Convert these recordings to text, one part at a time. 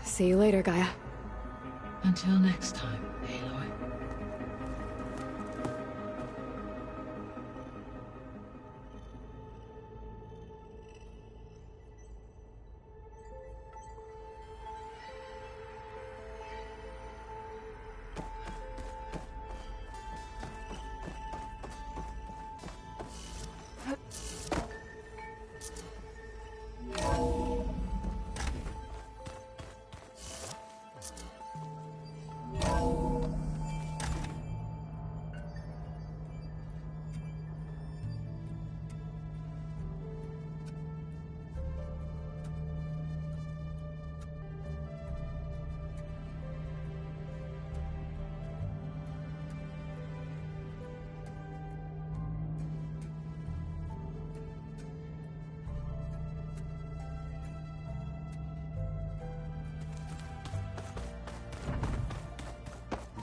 See you later, Gaia. Until next time, Aloy.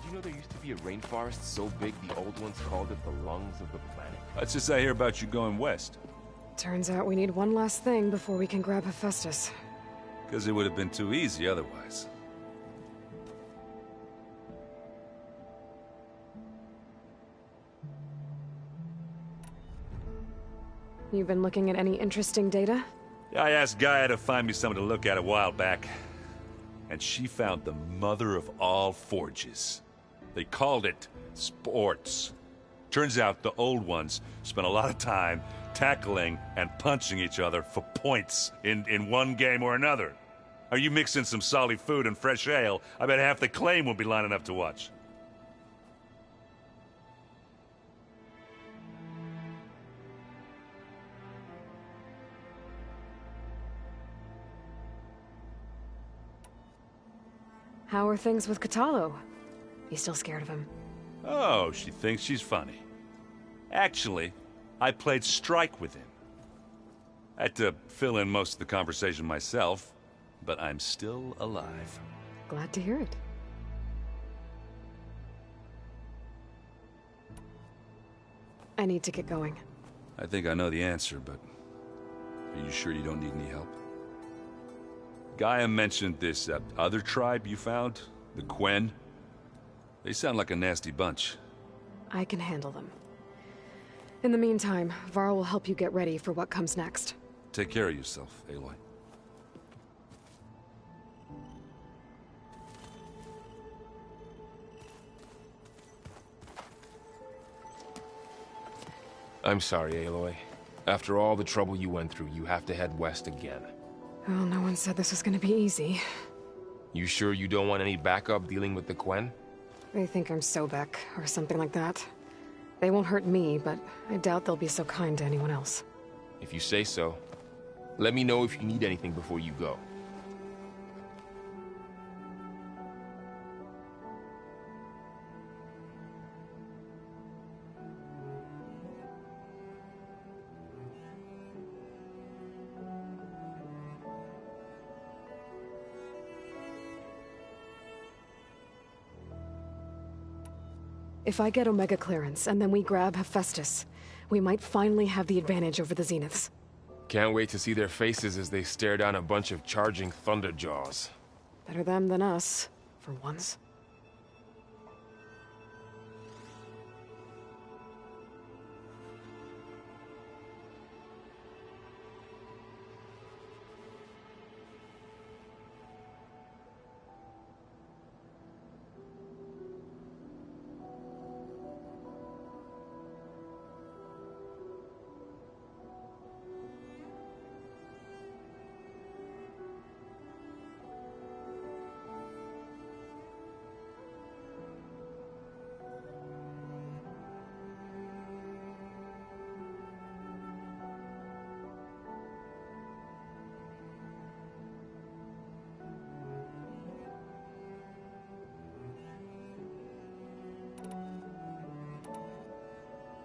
You know there used to be a rainforest so big the old ones called it the lungs of the planet? Let's just say hear about you going west. Turns out we need one last thing before we can grab Hephaestus. Because it would have been too easy otherwise. You've been looking at any interesting data? I asked Gaia to find me something to look at a while back. And she found the mother of all forges. They called it sports. Turns out the old ones spent a lot of time tackling and punching each other for points in one game or another. Are you mixing some solid food and fresh ale? I bet half the claim will be lining up to watch. How are things with Katalo? You still scared of him? Oh, she thinks she's funny. Actually, I played strike with him. I had to fill in most of the conversation myself, but I'm still alive. Glad to hear it. I need to get going. I think I know the answer, but are you sure you don't need any help? Gaia mentioned this other tribe you found, the Quen. They sound like a nasty bunch. I can handle them. In the meantime, Varl will help you get ready for what comes next. Take care of yourself, Aloy. I'm sorry, Aloy. After all the trouble you went through, you have to head west again. Well, no one said this was gonna be easy. You sure you don't want any backup dealing with the Quen? They think I'm Sobek, or something like that. They won't hurt me, but I doubt they'll be so kind to anyone else. If you say so. Let me know if you need anything before you go. If I get Omega clearance, and then we grab Hephaestus, we might finally have the advantage over the Zeniths. Can't wait to see their faces as they stare down a bunch of charging Thunderjaws. Better them than us, for once.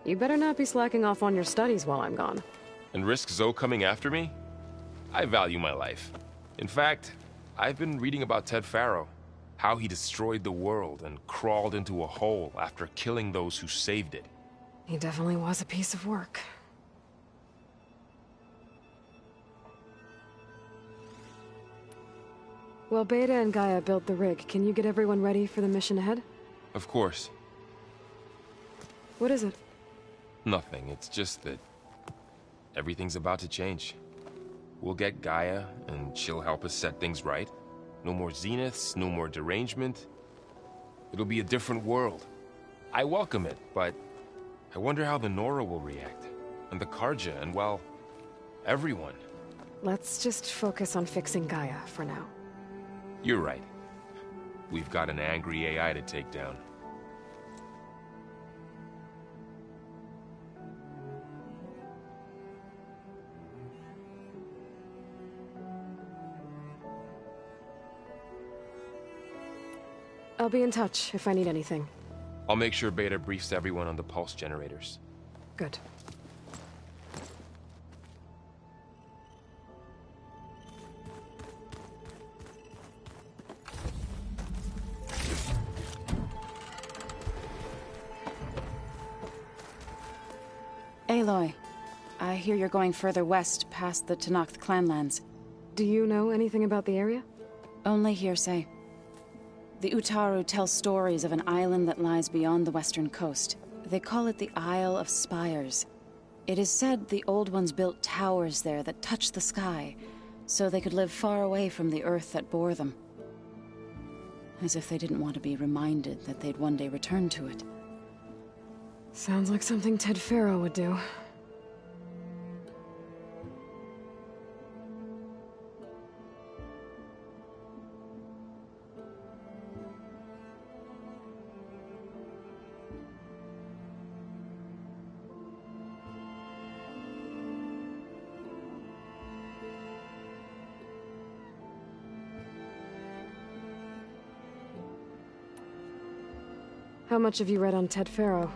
You better not be slacking off on your studies while I'm gone. And risk Zoe coming after me? I value my life. In fact, I've been reading about Ted Faro. How he destroyed the world and crawled into a hole after killing those who saved it. He definitely was a piece of work. While Beta and Gaia built the rig, can you get everyone ready for the mission ahead? Of course. What is it? Nothing. It's just that everything's about to change. We'll get Gaia, and she'll help us set things right. No more zeniths, no more derangement. It'll be a different world. I welcome it, but I wonder how the Nora will react. And the Karja, and well, everyone. Let's just focus on fixing Gaia for now. You're right. We've got an angry AI to take down. I'll be in touch if I need anything. I'll make sure Beta briefs everyone on the pulse generators. Good. Aloy, I hear you're going further west past the Tenakth clanlands. Do you know anything about the area? Only hearsay. The Utaru tell stories of an island that lies beyond the western coast. They call it the Isle of Spires. It is said the Old Ones built towers there that touch the sky, so they could live far away from the earth that bore them. As if they didn't want to be reminded that they'd one day return to it. Sounds like something Ted Faro would do. How much have you read on Ted Faro?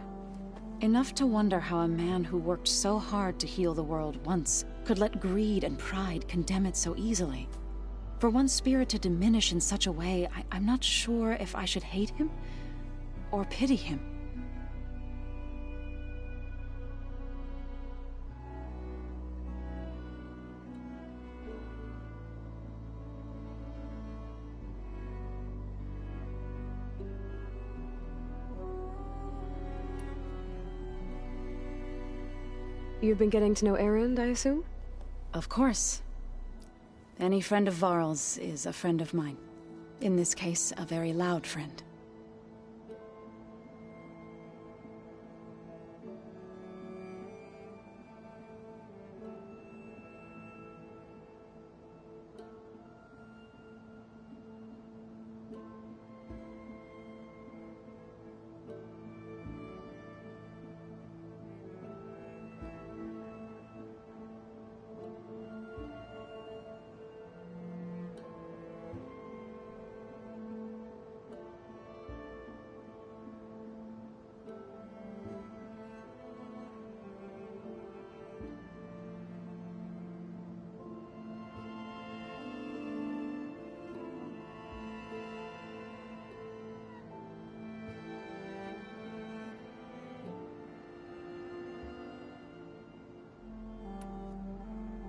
Enough to wonder how a man who worked so hard to heal the world once could let greed and pride condemn it so easily. For one's spirit to diminish in such a way, I'm not sure if I should hate him or pity him. You've been getting to know Erend, I assume? Of course. Any friend of Varl's is a friend of mine. In this case, a very loud friend.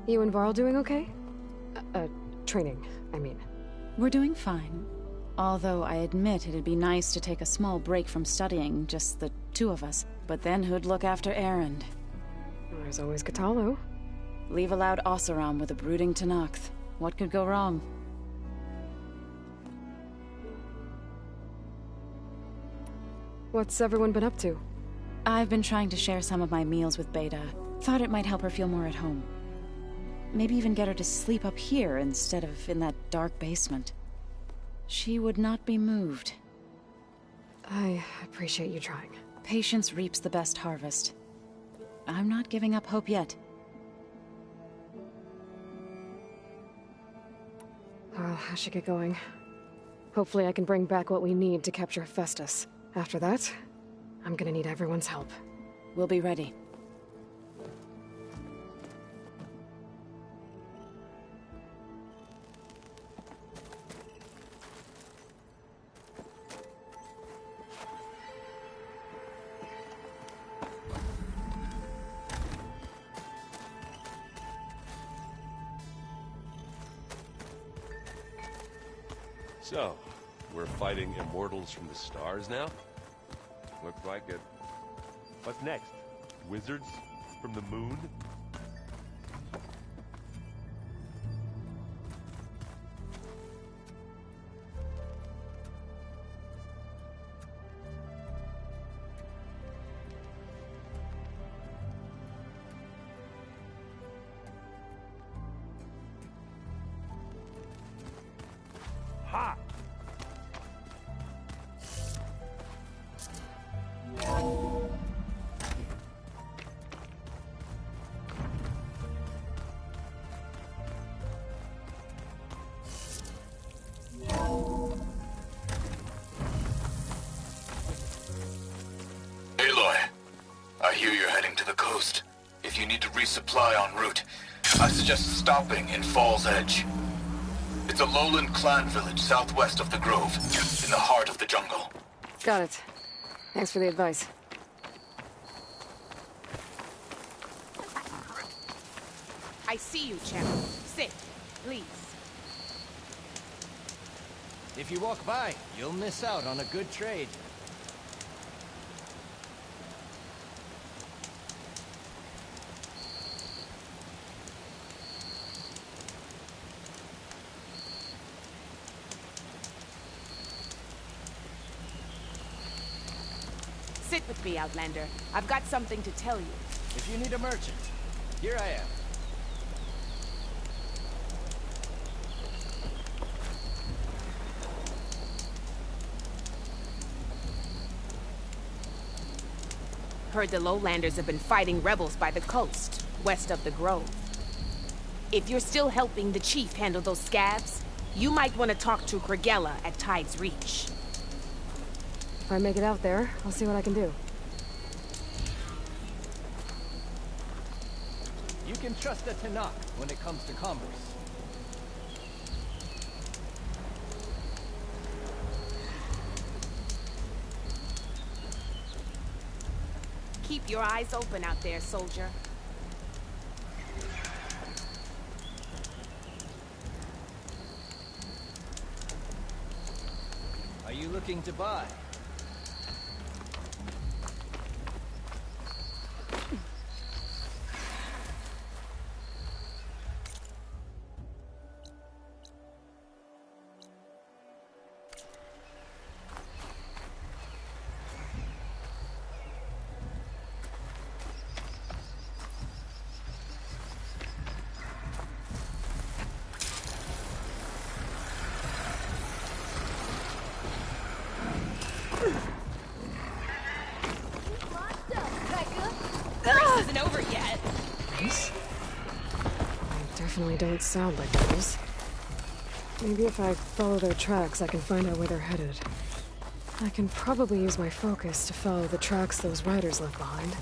You and Varl doing okay? Training, I mean. We're doing fine. Although I admit it'd be nice to take a small break from studying, just the two of us. But then who'd look after Erend? There's always Katalo. Leave a loud Oseram with a brooding Tenakth. What could go wrong? What's everyone been up to? I've been trying to share some of my meals with Beta. Thought it might help her feel more at home. Maybe even get her to sleep up here instead of in that dark basement. She would not be moved. I appreciate you trying. Patience reaps the best harvest. I'm not giving up hope yet. Well, I should get going. Hopefully I can bring back what we need to capture Festus. After that, I'm gonna need everyone's help. We'll be ready. So, we're fighting immortals from the stars now? Looks like it. What's next? Wizards from the moon? Ha! Aloy, I hear you're heading to the coast. If you need to resupply en route, I suggest stopping in Fall's Edge. It's a lowland clan village southwest of the Grove, in the heart of the jungle. Got it. Thanks for the advice. I see you, champ. Sit, please. If you walk by, you'll miss out on a good trade. Sit with me, Outlander. I've got something to tell you. If you need a merchant, here I am. Heard the Lowlanders have been fighting rebels by the coast, west of the Grove. If you're still helping the chief handle those scabs, you might want to talk to Kragella at Tide's Reach. If I make it out there, I'll see what I can do. You can trust a Tanakh when it comes to commerce. Keep your eyes open out there, soldier. Are you looking to buy? Race isn't over yet. They definitely don't sound like those. Maybe if I follow their tracks, I can find out where they're headed. I can probably use my focus to follow the tracks those riders left behind.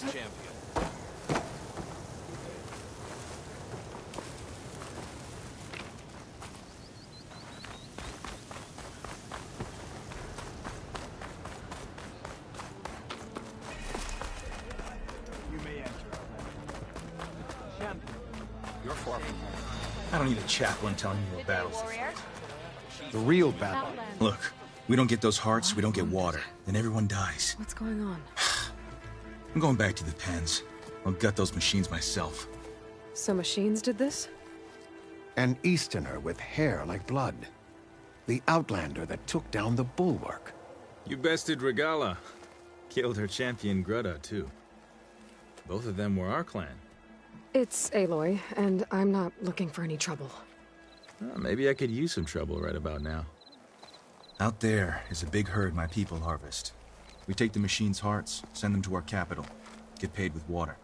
Champion. I don't need a chaplain telling me what battles. The real battle. Look, we don't get those hearts, we don't get water. Then everyone dies. What's going on? I'm going back to the pens. I'll gut those machines myself. So machines did this? An Easterner with hair like blood. The Outlander that took down the Bulwark. You bested Regala. Killed her champion Greta, too. Both of them were our clan. It's Aloy, and I'm not looking for any trouble. Well, maybe I could use some trouble right about now. Out there is a big herd my people harvest. We take the machines' hearts, send them to our capital, get paid with water.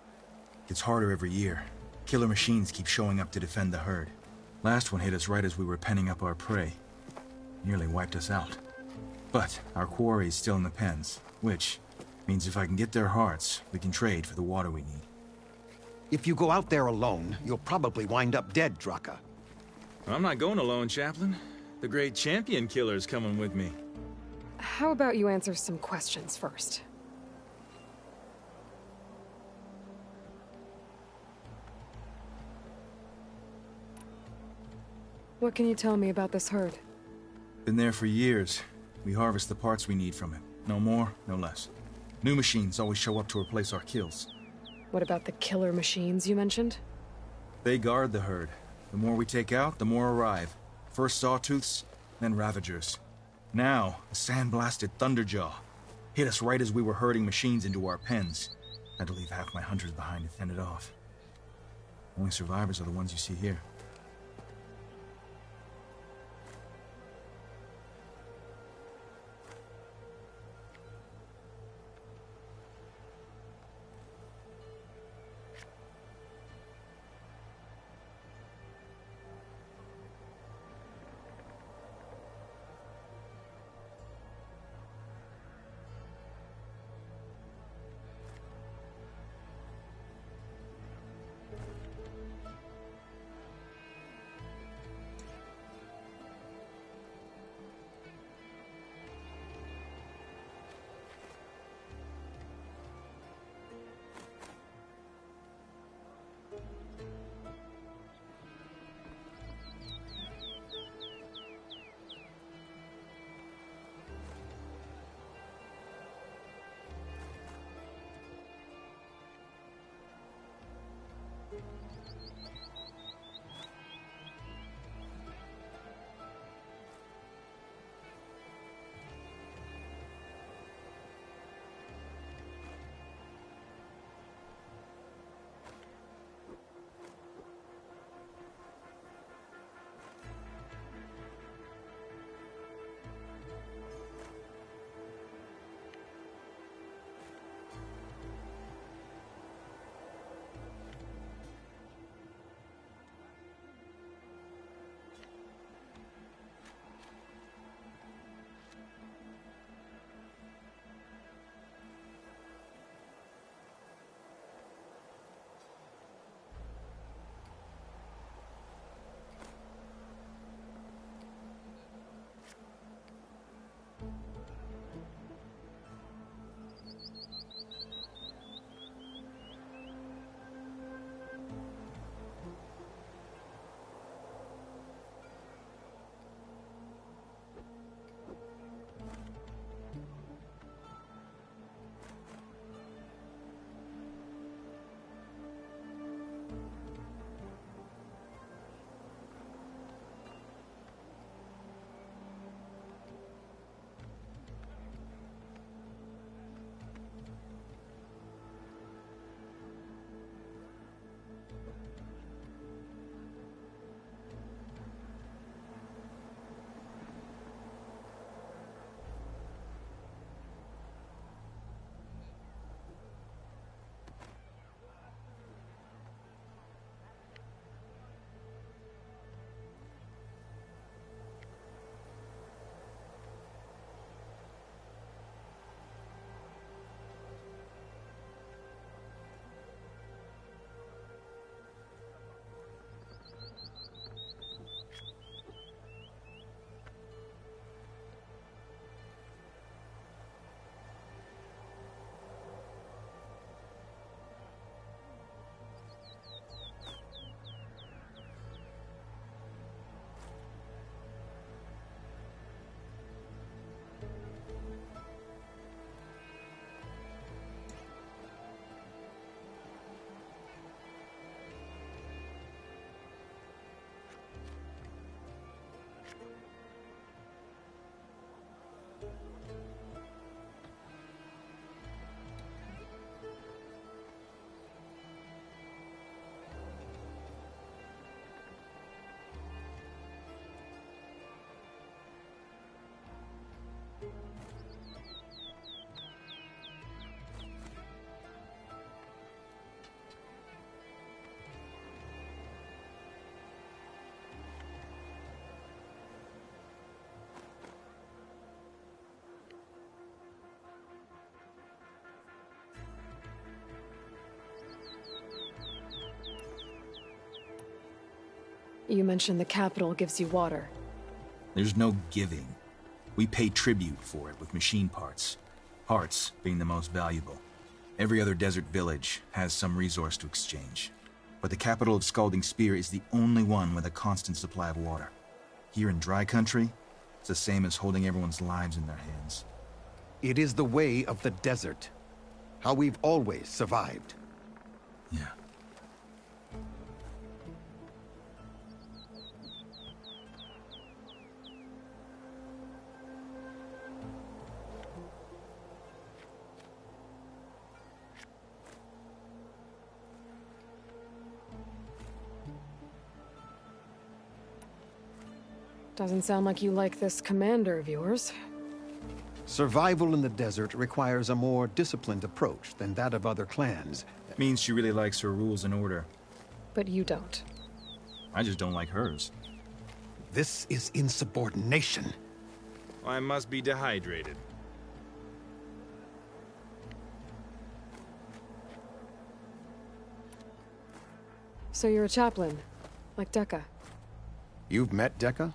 Gets harder every year. Killer machines keep showing up to defend the herd. Last one hit us right as we were penning up our prey. Nearly wiped us out. But our quarry is still in the pens, which means if I can get their hearts, we can trade for the water we need. If you go out there alone, you'll probably wind up dead, Draka. I'm not going alone, Chaplain. The great champion killer's coming with me. How about you answer some questions first? What can you tell me about this herd? Been there for years. We harvest the parts we need from it. No more, no less. New machines always show up to replace our kills. What about the killer machines you mentioned? They guard the herd. The more we take out, the more arrive. First Sawtooths, then Ravagers. Now, a sandblasted Thunderjaw. Hit us right as we were herding machines into our pens. Had to leave half my hunters behind to fend it off. Only survivors are the ones you see here. You mentioned the capital gives you water. There's no giving. We pay tribute for it with machine parts. Parts being the most valuable. Every other desert village has some resource to exchange. But the capital of Scalding Spear is the only one with a constant supply of water. Here in dry country, it's the same as holding everyone's lives in their hands. It is the way of the desert. How we've always survived. Yeah. Doesn't sound like you like this commander of yours. Survival in the desert requires a more disciplined approach than that of other clans. That means she really likes her rules and order. But you don't. I just don't like hers. This is insubordination. I must be dehydrated. So you're a chaplain, like Dekka. You've met Dekka?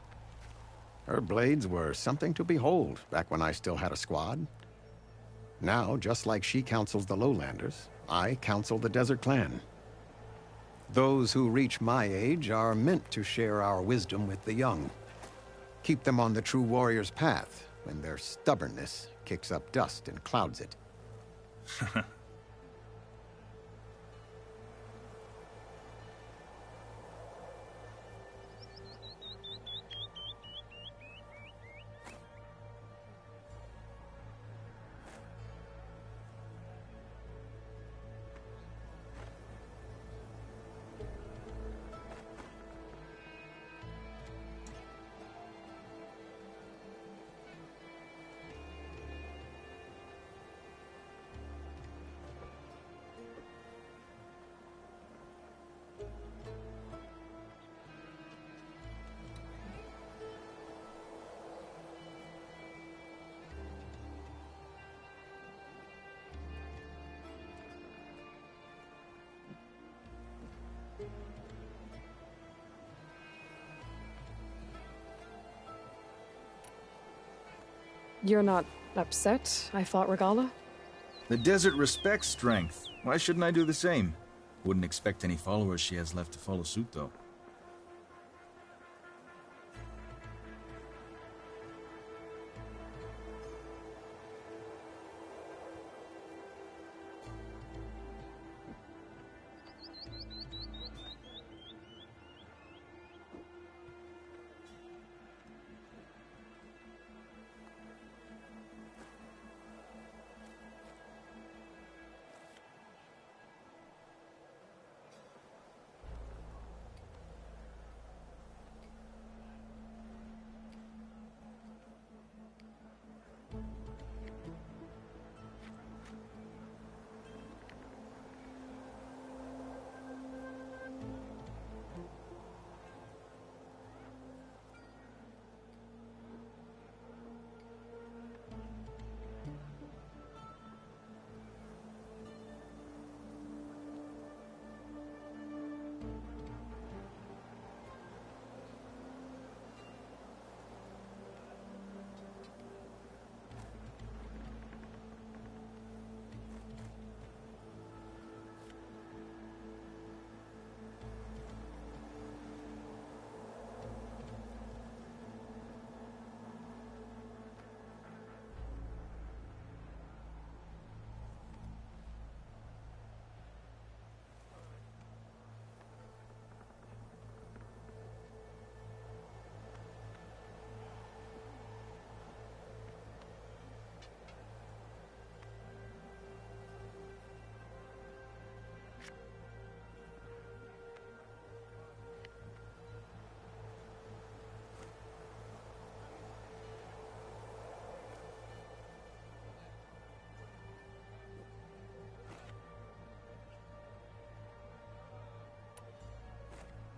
Her blades were something to behold back when I still had a squad. Now, just like she counsels the Lowlanders, I counsel the Desert Clan. Those who reach my age are meant to share our wisdom with the young. Keep them on the true warrior's path when their stubbornness kicks up dust and clouds it. You're not upset I fought Regala? The desert respects strength. Why shouldn't I do the same? Wouldn't expect any followers she has left to follow suit, though.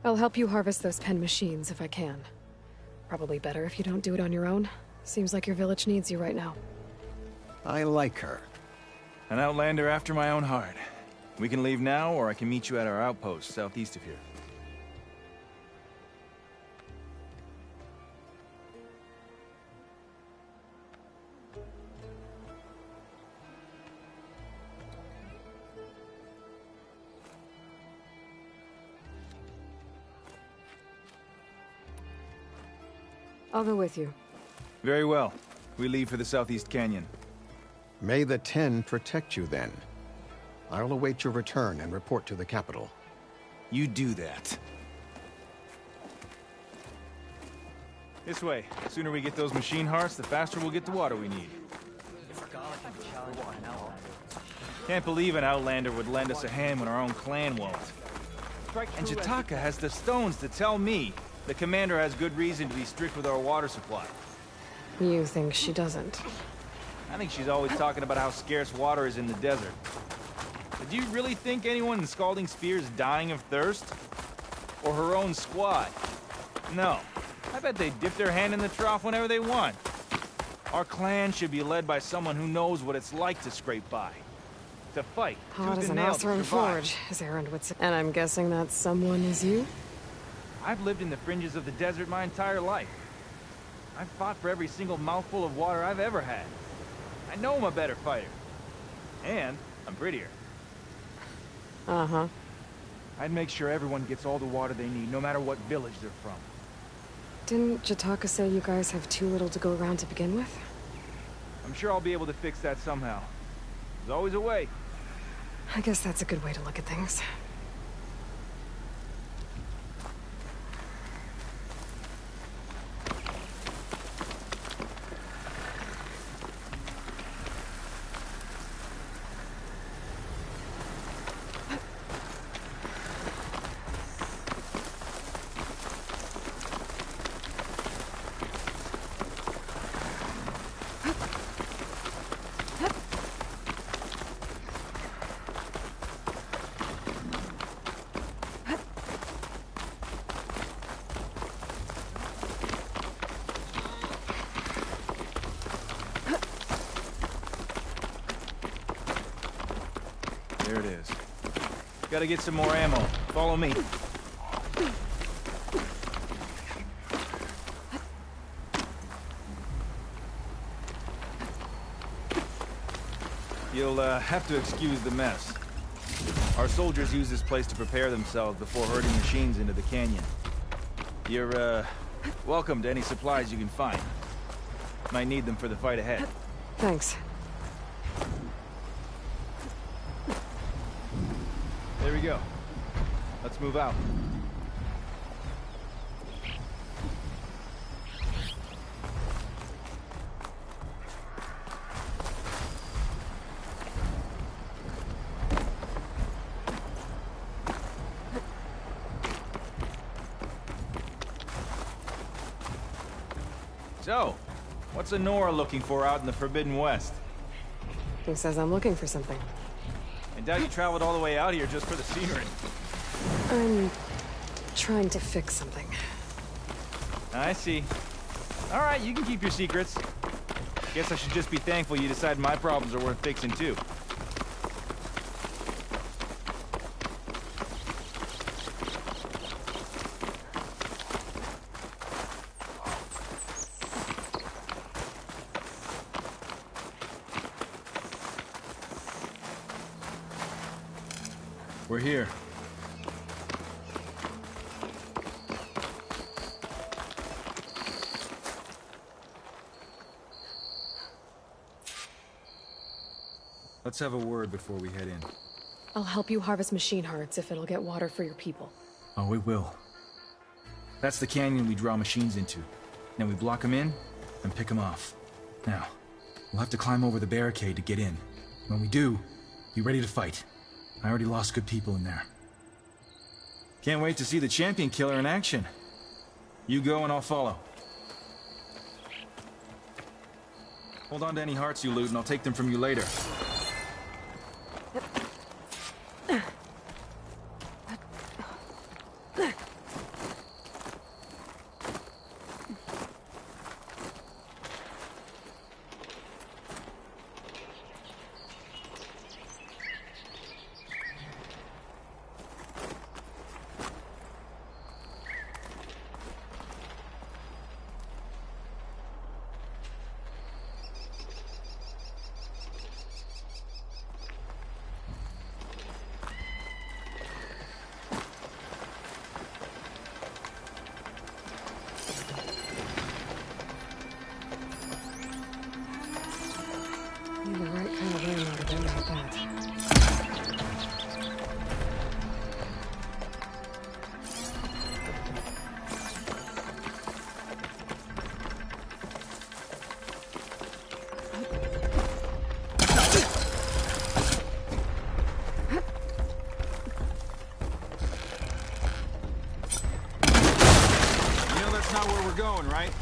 I'll help you harvest those pen machines if I can. Probably better if you don't do it on your own. Seems like your village needs you right now. I like her. An outlander after my own heart. We can leave now, or I can meet you at our outpost southeast of here. I'll go with you. Very well. We leave for the Southeast Canyon. May the 10 protect you then. I'll await your return and report to the capital. You do that. This way. The sooner we get those machine hearts, the faster we'll get the water we need. Can't believe an outlander would lend us a hand when our own clan won't. And Jataka has the stones to tell me the commander has good reason to be strict with our water supply. You think she doesn't? I think she's always talking about how scarce water is in the desert. But do you really think anyone in Scalding Spear is dying of thirst? Or her own squad? No. I bet they dip their hand in the trough whenever they want. Our clan should be led by someone who knows what it's like to scrape by. To fight, Hot as an Othran forge, as Erend would say. And I'm guessing that someone is you? I've lived in the fringes of the desert my entire life. I've fought for every single mouthful of water I've ever had. I know I'm a better fighter. And I'm prettier. Uh-huh. I'd make sure everyone gets all the water they need, no matter what village they're from. Didn't Jataka say you guys have too little to go around to begin with? I'm sure I'll be able to fix that somehow. There's always a way. I guess that's a good way to look at things. There it is. Gotta get some more ammo. Follow me. You'll have to excuse the mess. Our soldiers use this place to prepare themselves before herding machines into the canyon. You're, welcome to any supplies you can find. Might need them for the fight ahead. Thanks. There we go. Let's move out. So, what's Honora looking for out in the Forbidden West? Who says I'm looking for something? I doubt you traveled all the way out here just for the scenery. I'm trying to fix something. I see. All right, you can keep your secrets. Guess I should just be thankful you decide my problems are worth fixing too. We're here. Let's have a word before we head in. I'll help you harvest machine hearts if it'll get water for your people. Oh, it will. That's the canyon we draw machines into. Then we block them in and pick them off. Now, we'll have to climb over the barricade to get in. When we do, be ready to fight. I already lost good people in there. Can't wait to see the champion killer in action. You go and I'll follow. Hold on to any hearts you loot and I'll take them from you later. kind of ran out of there like that. You know that's not where we're going, right?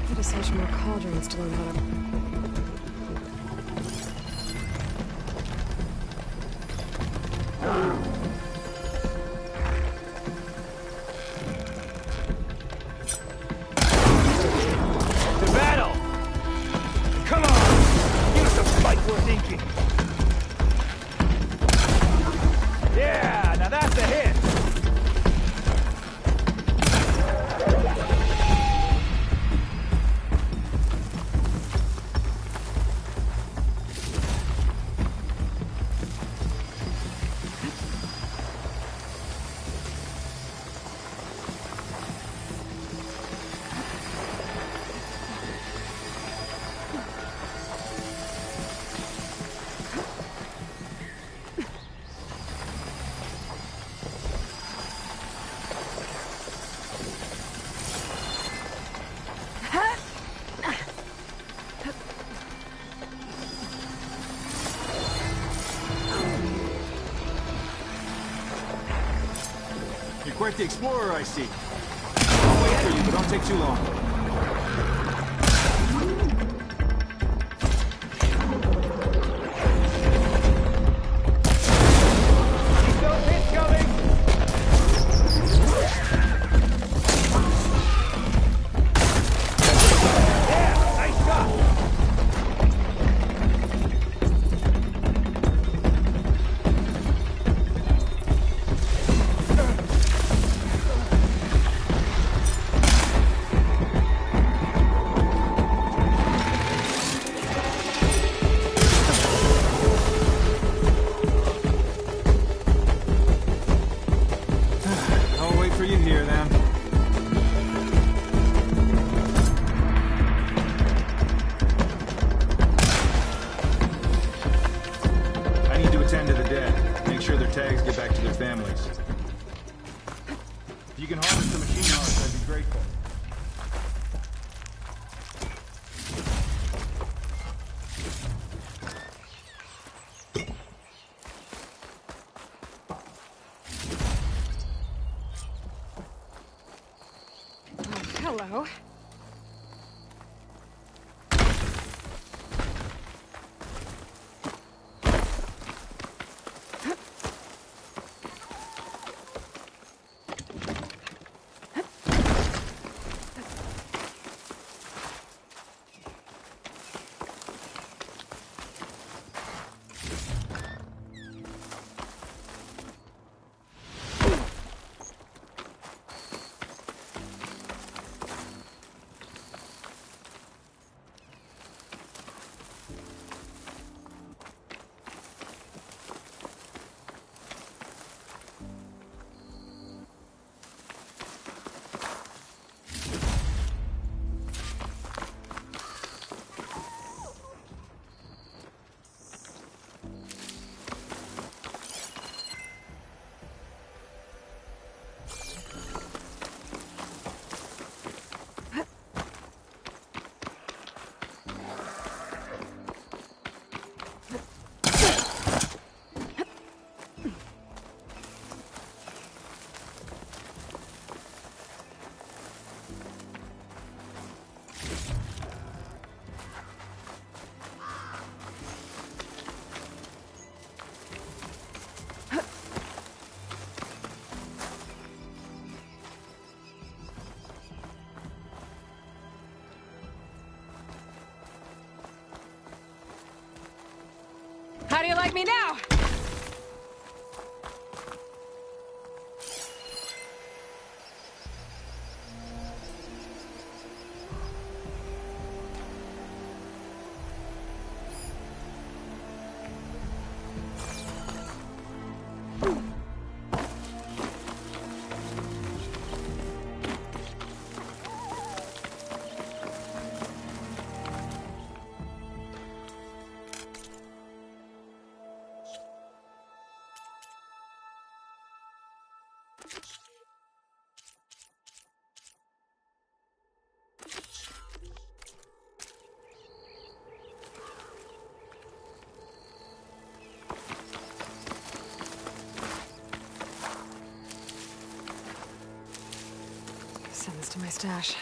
Gotta search more cauldrons to learn how to... To battle! Come on! Give us a fight worth inking! Yeah, now that's a hit! You're quite the explorer, I see. I'll wait for you, but don't take too long. I'll wait for you here, then. I need to attend to the dead. Make sure their tags get back to their families. If you can harvest the machine hearts, I'd be grateful. Hello. How do you like me now? Send this to my stash.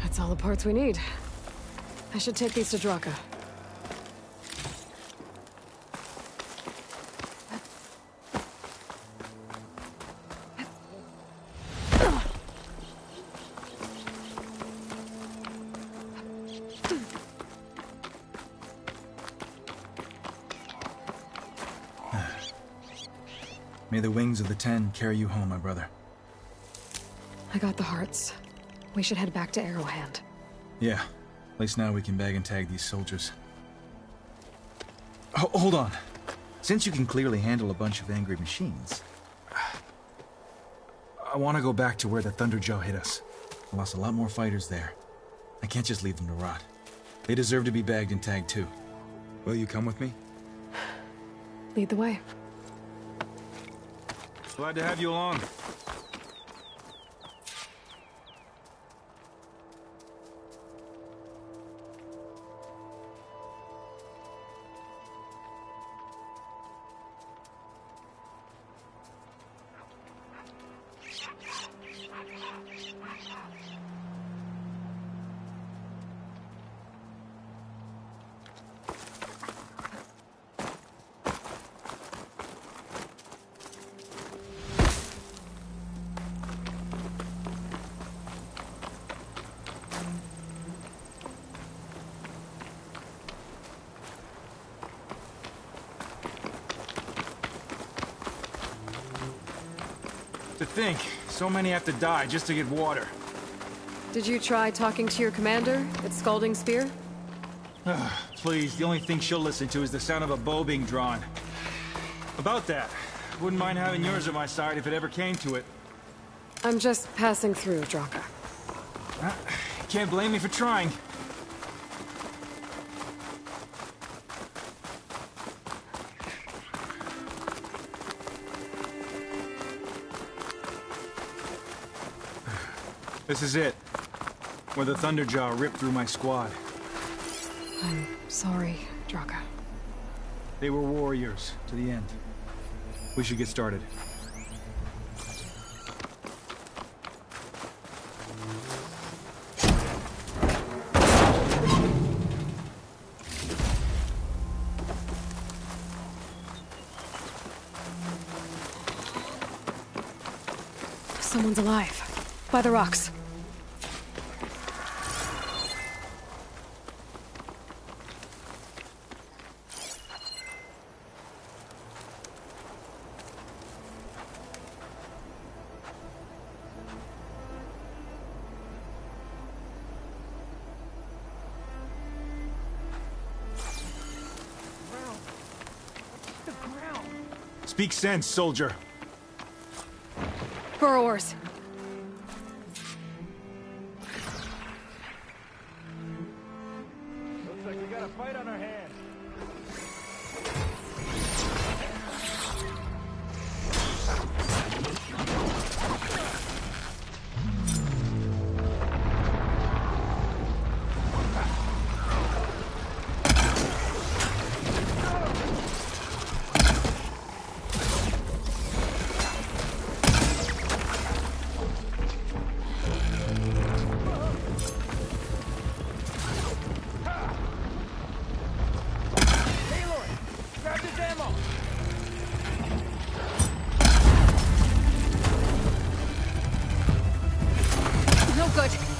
That's all the parts we need. I should take these to Draka. May the wings of the 10 carry you home, my brother. I got the hearts. We should head back to Arrowhand. Yeah. At least now we can bag and tag these soldiers. Hold on. Since you can clearly handle a bunch of angry machines, I want to go back to where the Thunderjaw hit us. I lost a lot more fighters there. I can't just leave them to rot. They deserve to be bagged and tagged too. Will you come with me? Lead the way. Glad to have you along. To think, so many have to die just to get water. Did you try talking to your commander at Scalding Spear? Please, the only thing she'll listen to is the sound of a bow being drawn. About that, wouldn't mind having yours at my side if it ever came to it. I'm just passing through, Draka. Can't blame me for trying. This is it. Where the Thunderjaw ripped through my squad. I'm sorry, Draka. They were warriors, to the end. We should get started. Someone's alive. By the rocks. Speak sense, soldier. Burrowers. Looks like we got a fight on our hands.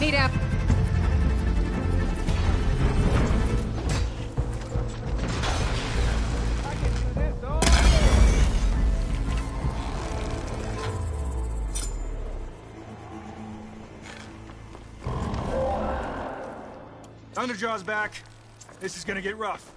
Meet up. Thunderjaw's back. This is gonna get rough.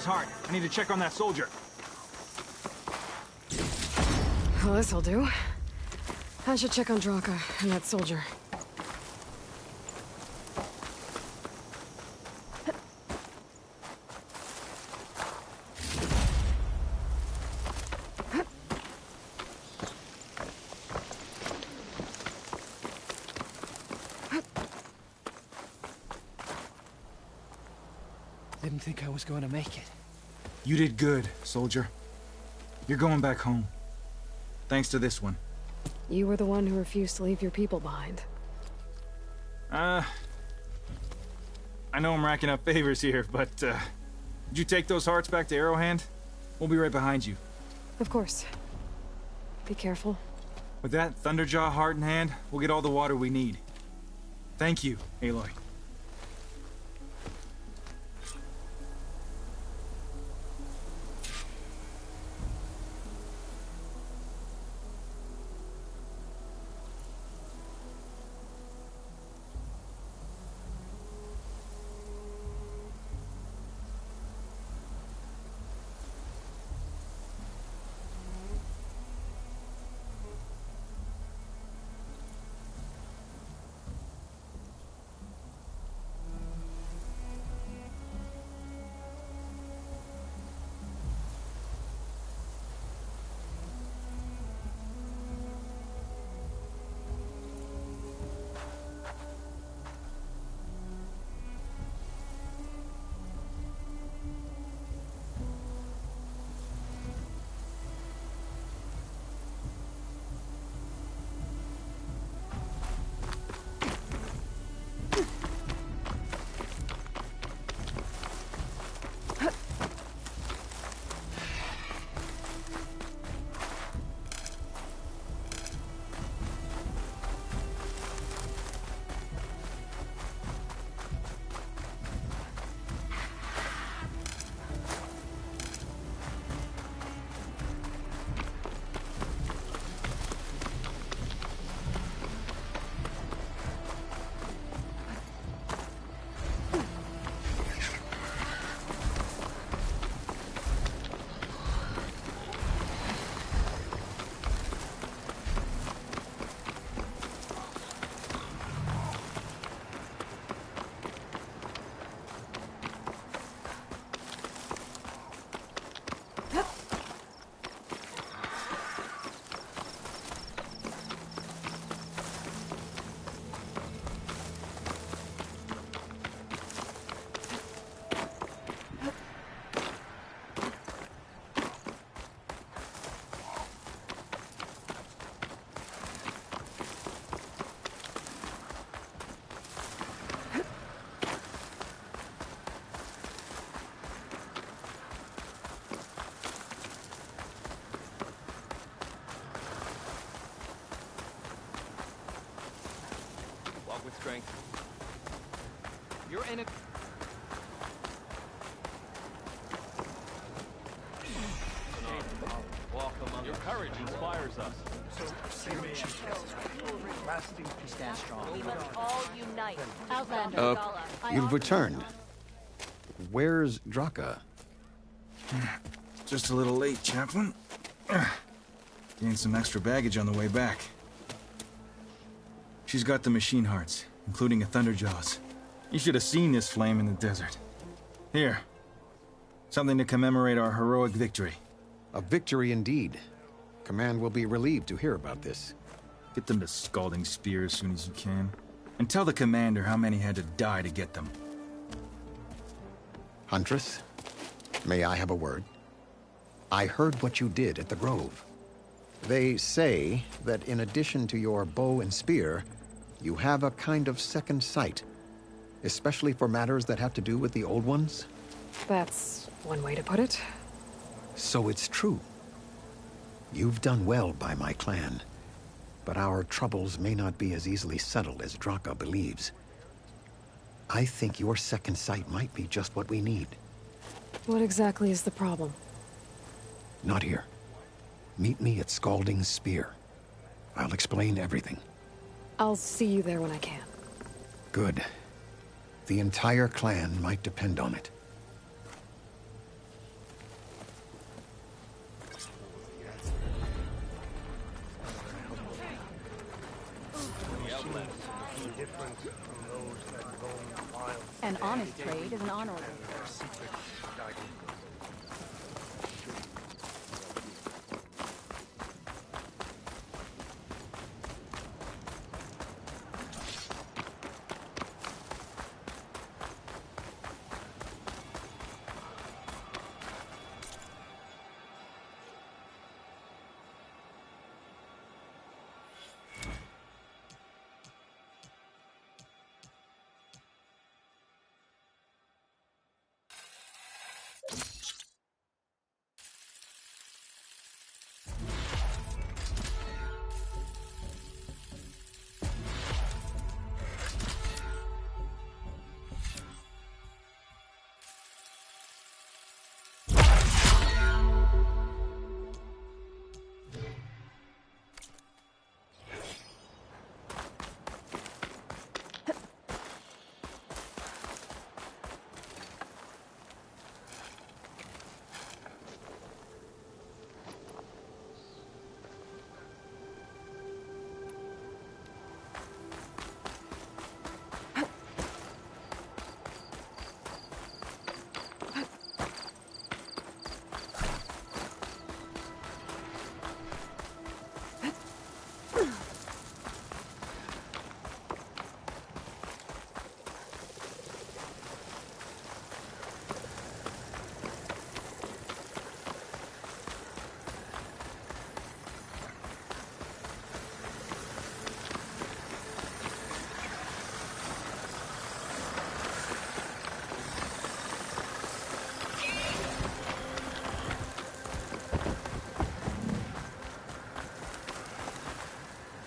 Heart. I need to check on that soldier. Well, this'll do. I should check on Draka and that soldier. Didn't think I was going to make it. You did good, soldier. You're going back home. Thanks to this one. You were the one who refused to leave your people behind. I know I'm racking up favors here, but, did you take those hearts back to Arrowhand? We'll be right behind you. Of course. Be careful. With that Thunderjaw heart in hand, we'll get all the water we need. Thank you, Aloy. With strength. You're in it. courage inspires us. Stand strong. We must all unite. Outlander. You've returned. Where's Draka? Just a little late, Chaplain. Gained some extra baggage on the way back. She's got the machine hearts, including a Thunderjaws. You should have seen this flame in the desert. Here. Something to commemorate our heroic victory. A victory indeed. Command will be relieved to hear about this. Get them to Scalding Spear as soon as you can. And tell the commander how many had to die to get them. Huntress, may I have a word? I heard what you did at the Grove. They say that in addition to your bow and spear, you have a kind of second sight, especially for matters that have to do with the Old Ones? That's one way to put it. So it's true. You've done well by my clan, but our troubles may not be as easily settled as Draka believes. I think your second sight might be just what we need. What exactly is the problem? Not here. Meet me at Scalding Spear. I'll explain everything. I'll see you there when I can. Good. The entire clan might depend on it. An honest trade is an honorable.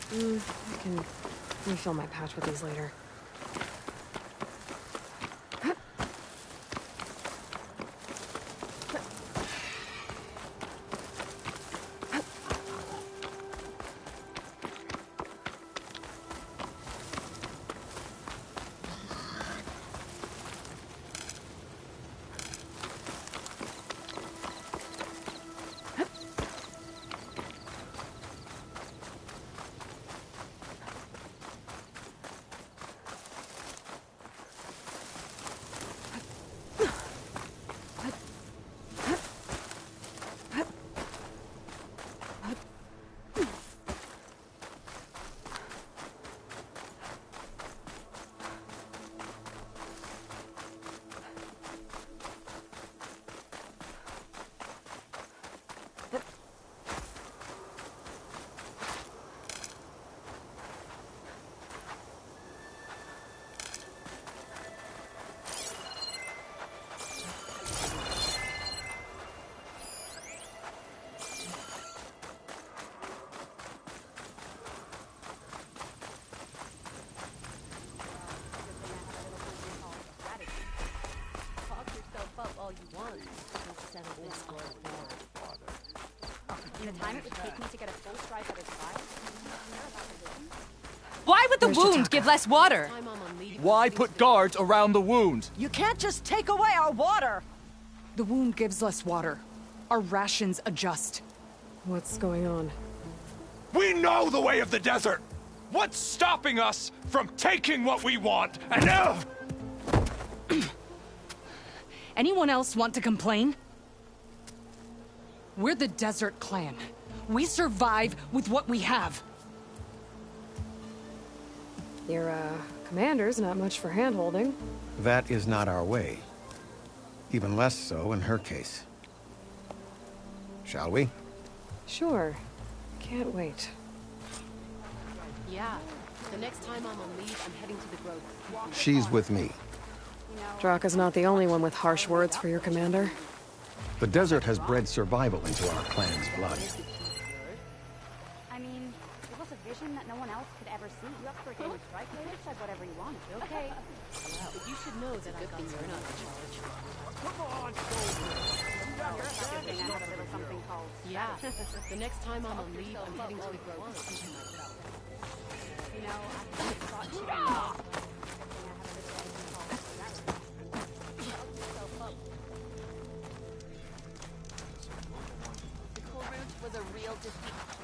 I can refill my pouch with these later. the time it would take me to get a full strike at his fire? Why would the Where's wound Chitaka? give less water? Why put guards around the wound? You can't just take away our water! The wound gives less water. Our rations adjust. What's going on? We know the way of the desert! What's stopping us from taking what we want and Anyone else want to complain? We're the Desert Clan. We survive with what we have. Your, commander's not much for hand-holding. That is not our way. Even less so in her case. Shall we? Sure. Can't wait. Yeah. The next time I'm on leave, I'm heading to the Grove. She's with me. Draka's not the only one with harsh words for your commander. The desert has bred survival into our clan's blood. I mean, it was a vision that no one else could ever see. You up for a game of strike later? Said whatever you wanted. Okay. But you should know that good things are not in charge. Yeah. The next time I'm on leave, I'm heading to the Grove. You know, I thought you The Cool Root was a real defeat.